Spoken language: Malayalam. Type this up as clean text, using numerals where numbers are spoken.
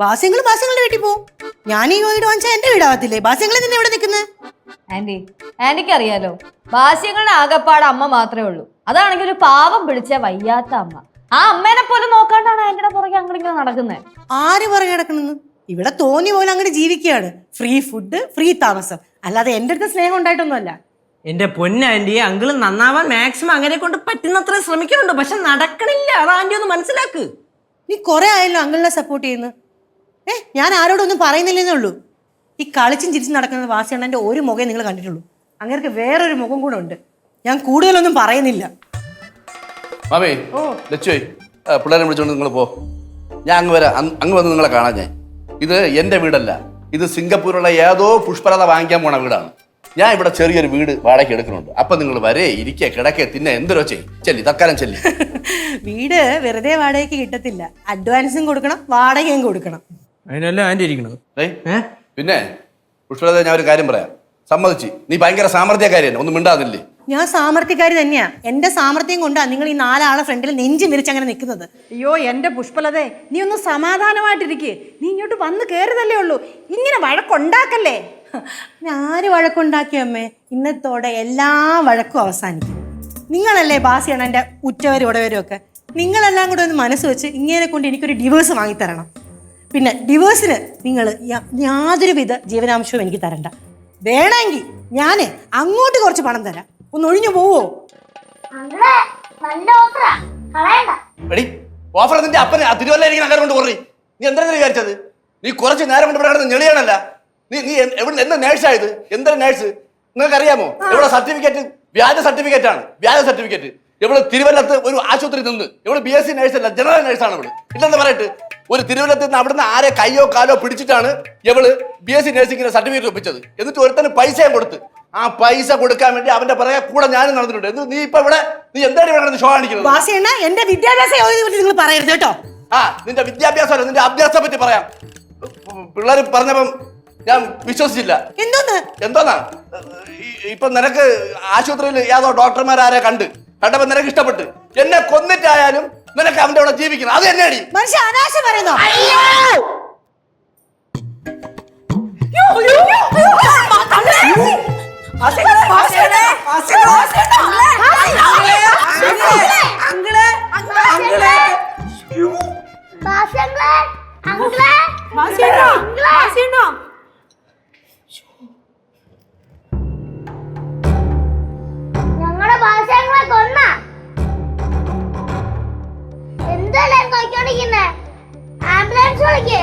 ബാസ്യങ്ങളുടെ വീട്ടിൽ പോവും. ഞാൻ ഈ വീട് വാങ്ങിച്ചാൽ എന്റെ വീടാവത്തില്ലേ? ബാസ്യങ്ങൾ തന്നെ ഇവിടെ നിൽക്കുന്നത്. ആന്റിക്ക് അറിയാലോ, ബാസ്യങ്ങളുടെ ആകപ്പാട് അമ്മ മാത്രമേ ഉള്ളൂ. അതാണെങ്കിൽ ഒരു പാവം പിടിച്ച വയ്യാത്ത അമ്മ. ആ അമ്മേനെ പോലും നോക്കാണ്ടാണ് ആന്റിയുടെ പുറകെ അങ്ങനെ നടക്കുന്നത്. ആര് പുറകെ കിടക്കണെന്ന്? ഇവിടെ തോന്നി പോലെ അങ്ങോട്ട് ജീവിക്കുകയാണ്. ഫ്രീ ഫുഡ്, ഫ്രീ താമസം. അല്ലാതെ എന്റെ അടുത്ത് സ്നേഹം ഉണ്ടായിട്ടൊന്നുമല്ല. എന്റെ പൊന്നാന്റി, അങ്കിള് നന്നാവാൻ മാക്സിമം അങ്ങനെ കൊണ്ട് പറ്റുന്നത്ര ശ്രമിക്കുന്നുണ്ട്. പക്ഷെ നടക്കണില്ല. അത് ആന്റി ഒന്ന് മനസ്സിലാക്ക്. നീ കുറെ ആയല്ലോ അങ്കിളിനെ സപ്പോർട്ട് ചെയ്യുന്നു. ഞാൻ ആരോടൊന്നും പറയുന്നില്ലെന്നേ ഉള്ളൂ. ഈ കളിച്ചും ചിരിച്ചും നടക്കുന്നത് വാസിയണ്ണന്റെ ഒരു മുഖം നിങ്ങൾ കണ്ടിട്ടുള്ളൂ. അങ്ങനെ വേറൊരു മുഖം കൂടെ ഉണ്ട്. ഞാൻ കൂടുതലൊന്നും പറയുന്നില്ല. മാമേ, ലച്ചുവേ, പിള്ളേരെ വിളിച്ചോണ്ട് നിങ്ങൾ പോ. ഞാൻ അങ്ങ് വരാം. അങ്ങ് വന്ന് നിങ്ങളെ കാണാൻ. ഞാൻ ഇത് എന്റെ വീടല്ല, ഇത് സിംഗപ്പൂരുള്ള ഏതോ പുഷ്പലത വാങ്ങിക്കാൻ പോണ വീടാണ്. ഞാൻ ഇവിടെ ചെറിയൊരു വീട് വാടകയ്ക്ക് എടുക്കുന്നുണ്ട്. അപ്പൊ നിങ്ങൾ വരെ ഇരിക്കെ കിടക്കെ തിന്നെ എന്തോരോ ചെല്ലി തൽക്കാലം ചെല്ലി. വീട് വെറുതെ വാടകയ്ക്ക് കിട്ടത്തില്ല. അഡ്വാൻസും കൊടുക്കണം, വാടകയും കൊടുക്കണം. അതിനല്ല ആന്റി ഇരിക്കണത്. പിന്നെ പുഷ്പലത, ഞാൻ ഒരു കാര്യം പറയാം. സമ്മതിച്ച്, നീ ഭയങ്കര സാമർത്ഥ്യക്കാരിയല്ലേ, ഒന്നും മിണ്ടാതില്ലേ? ഞാൻ സാമർത്ഥ്യക്കാരി തന്നെയാ. എന്റെ സാമർത്ഥ്യം കൊണ്ടാ നിങ്ങൾ ഈ 4 ആളെ ഫ്രണ്ടിൽ നെഞ്ചി വിരിച്ചങ്ങനെ നിൽക്കുന്നത്. അയ്യോ എന്റെ പുഷ്പലതേ, നീ ഒന്ന് സമാധാനമായിട്ടിരിക്കേ. നീ ഇങ്ങോട്ട് വന്ന് കയറിയതല്ലേ ഉള്ളൂ. ഇങ്ങനെ വഴക്കുണ്ടാക്കല്ലേ. ആര് വഴക്കുണ്ടാക്കിയ അമ്മേ? ഇന്നത്തോടെ എല്ലാ വഴക്കും അവസാനിക്കും. നിങ്ങളല്ലേ ബാസിയാണ് എൻ്റെ ഉറ്റവരും ഉടവരും ഒക്കെ. നിങ്ങളെല്ലാം കൂടെ ഒന്ന് മനസ്സ് വെച്ച് ഇങ്ങനെ കൊണ്ട് എനിക്കൊരു ഡിവോഴ്സ് വാങ്ങിത്തരണം. പിന്നെ ഡിവോഴ്സിന് നിങ്ങൾ യാതൊരുവിധ ജീവനാംശവും എനിക്ക് തരണ്ട. വേണമെങ്കിൽ ഞാൻ അങ്ങോട്ട് കുറച്ച് പണം തരാം. ഒന്ന് ഒഴിഞ്ഞു പോവോ? ഓഫർ നിന്റെ അപ്പനെ തിരുവല്ലായിരിക്കും അങ്ങനെ കൊണ്ട് കുറേ. നീ എന്തിനാ വിചാരിച്ചത്? നീ കുറച്ച് നേരം കൊണ്ട് ഇവിടെ ഞെളിയാണല്ല. നീ എവിടെ എന്താ നേഴ്സായത്? എന്താ നേഴ്സ്? നിങ്ങൾക്ക് അറിയാമോ? ഇവിടെ സർട്ടിഫിക്കറ്റ് വ്യാജ സർട്ടിഫിക്കറ്റ് ആണ്. വ്യാജ സർട്ടിഫിക്കറ്റ്. ഇവിടെ തിരുവല്ലത്ത് ഒരു ആശുപത്രി നിന്ന് ഇവിടെ BSc നേഴ്സല്ല, ജനറൽ നേഴ്സാണ് ഇവിടെ. ഇല്ലെന്ന് പറയട്ട് ഒരു തിരുവല്ലത്ത് നിന്ന് അവിടുന്ന് ആരെ കയ്യോ കാലോ പിടിച്ചിട്ടാണ് ഇവള് BSc നേഴ്സിംഗിന് സർട്ടിഫിക്കറ്റ് ഒപ്പിച്ചത്. എന്നിട്ട് ഒരുത്തന് പൈസയും കൊടുത്ത് ആ പൈസ കൊടുക്കാൻ വേണ്ടി അവന്റെ പറയാ കൂടെ ഞാനും നടന്നിട്ടുണ്ട്. എന്ന് നീ ഇപ്പൊ ഇവിടെ നീ എന്താണ് ഇവിടെ ഷോ കാണിക്കുന്നത്? എന്റെ വിദ്യാഭ്യാസ നിങ്ങൾ പറയരുത് കേട്ടോ. നിന്റെ വിദ്യാഭ്യാസം നിന്റെ അഭ്യാസത്തെ പറ്റി പറയാം. പിള്ളേർ പറഞ്ഞപ്പം ഞാൻ വിശ്വസിച്ചില്ല. എന്തോന്നാ ഇപ്പൊ നിനക്ക് ആശുപത്രിയിൽ ഏതോ ഡോക്ടർമാരെ കണ്ടപ്പോ നിനക്ക് ഇഷ്ടപ്പെട്ട് എന്നെ കൊന്നിട്ടായാലും നിനക്ക് അവന്റെ അവിടെ ജീവിക്കണം. അത് എന്നെ അടി മനുഷ്യ അനാശം പറയുന്നോ? ഞങ്ങളുടെ ഭാഷങ്ങളെ കൊന്ന എന്തെല്ലാം കഴിച്ചോണ്ടിരിക്കുന്നേ? ആംബുലൻസ് വിളിക്കേ.